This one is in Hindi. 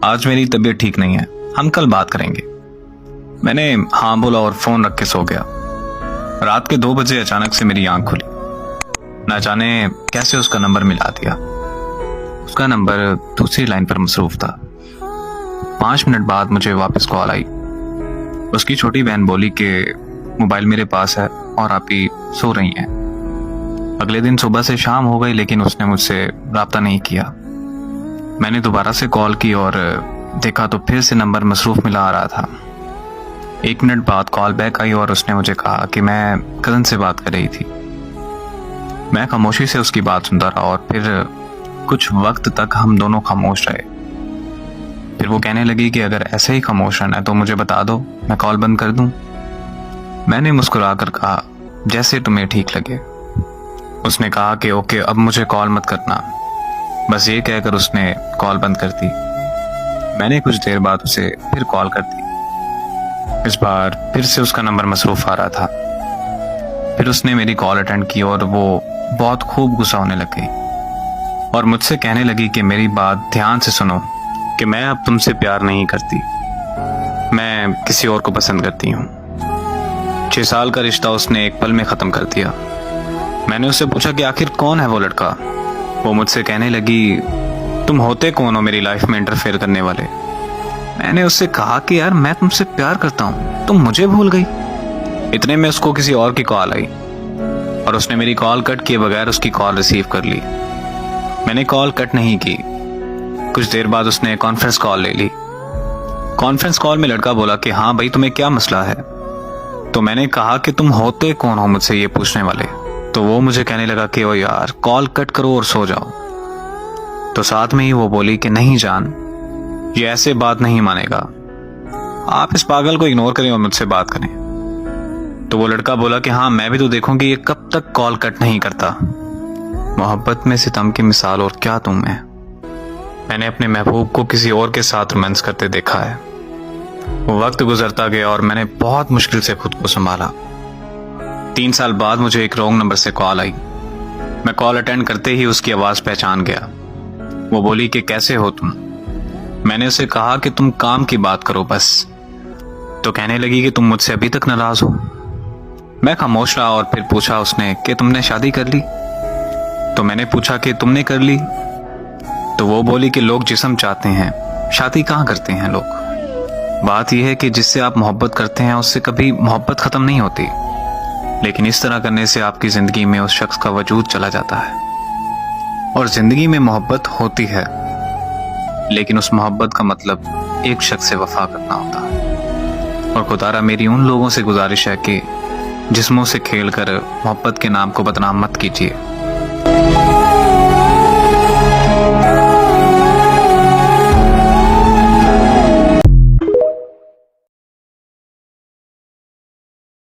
आज मेरी तबीयत ठीक नहीं है, हम कल बात करेंगे। मैंने हाँ बोला और फोन रख के सो गया। रात के 2 बजे अचानक से मेरी आंख खुली। न जाने कैसे उसका नंबर मिला दिया। उसका नंबर दूसरी लाइन पर मसरूफ था। 5 मिनट बाद मुझे वापस कॉल आई। उसकी छोटी बहन बोली कि मोबाइल मेरे पास है और आप ही सो रही हैं। अगले दिन सुबह से शाम हो गई लेकिन उसने मुझसे राब्ता नहीं किया। मैंने दोबारा से कॉल की और देखा तो फिर से नंबर मसरूफ मिला आ रहा था। 1 मिनट बाद कॉल बैक आई और उसने मुझे कहा कि मैं कज़न से बात कर रही थी। मैं खामोशी से उसकी बात सुनता रहा और फिर कुछ वक्त तक हम दोनों खामोश रहे। फिर वो कहने लगी कि अगर ऐसे ही खामोश रहना है तो मुझे बता दो, मैं कॉल बंद कर दूं। मैंने मुस्कुराकर कहा जैसे तुम्हें ठीक लगे। उसने कहा कि ओके, अब मुझे कॉल मत करना। बस ये कहकर उसने कॉल बंद कर दी। मैंने कुछ देर बाद उसे फिर कॉल कर दी। इस बार फिर से उसका नंबर मसरूफ आ रहा था। फिर उसने मेरी कॉल अटेंड की और वो बहुत खूब गुस्सा होने लग गई और मुझसे कहने लगी कि मेरी बात ध्यान से सुनो कि मैं अब तुमसे प्यार नहीं करती, मैं किसी और को पसंद करती हूँ। 6 साल का रिश्ता उसने एक पल में खत्म कर दिया। मैंने उससे पूछा कि आखिर कौन है वो लड़का। वो मुझसे कहने लगी तुम होते कौन हो मेरी लाइफ में इंटरफेयर करने वाले। मैंने उससे कहा कि यार मैं तुमसे प्यार करता हूँ, तुम मुझे भूल गई। इतने में उसको किसी और की कॉल आई और उसने मेरी कॉल कट किए बगैर उसकी कॉल रिसीव कर ली। मैंने कॉल कट नहीं की। कुछ देर बाद उसने कॉन्फ्रेंस कॉल ले ली। कॉन्फ्रेंस कॉल में लड़का बोला कि हाँ भाई, तुम्हें क्या मसला है। तो मैंने कहा कि तुम होते कौन हो मुझसे ये पूछने वाले। तो वो मुझे कहने लगा कि ओ यार कॉल कट करो और सो जाओ। तो साथ में ही वो बोली कि नहीं जान, ये ऐसे बात नहीं मानेगा, आप इस पागल को इग्नोर करें और मुझसे बात करें। तो वो लड़का बोला कि हाँ मैं भी तो देखूं कि ये कब तक कॉल कट नहीं करता। मोहब्बत में सितम की मिसाल और क्या तुम में। मैंने अपने महबूब को किसी और के साथ रोमांस करते देखा है। वो वक्त गुजरता गया और मैंने बहुत मुश्किल से खुद को संभाला। 3 साल बाद मुझे एक रॉन्ग नंबर से कॉल आई। मैं कॉल अटेंड करते ही उसकी आवाज पहचान गया। वो बोली कि कैसे हो तुम। मैंने उसे कहा कि तुम काम की बात करो बस। तो कहने लगी कि तुम मुझसे अभी तक नाराज हो। मैं खामोश रहा और फिर पूछा उसने कि तुमने शादी कर ली। तो मैंने पूछा कि तुमने कर ली। तो वो बोली कि लोग जिस्म चाहते हैं, शादी कहाँ करते हैं लोग। बात यह है कि जिससे आप मोहब्बत करते हैं उससे कभी मोहब्बत खत्म नहीं होती, लेकिन इस तरह करने से आपकी जिंदगी में उस शख्स का वजूद चला जाता है। और जिंदगी में मोहब्बत होती है, लेकिन उस मोहब्बत का मतलब एक शख्स से वफा करना होता है। और खुदारा मेरी उन लोगों से गुजारिश है कि जिस्मों से खेलकर मोहब्बत के नाम को बदनाम मत कीजिए।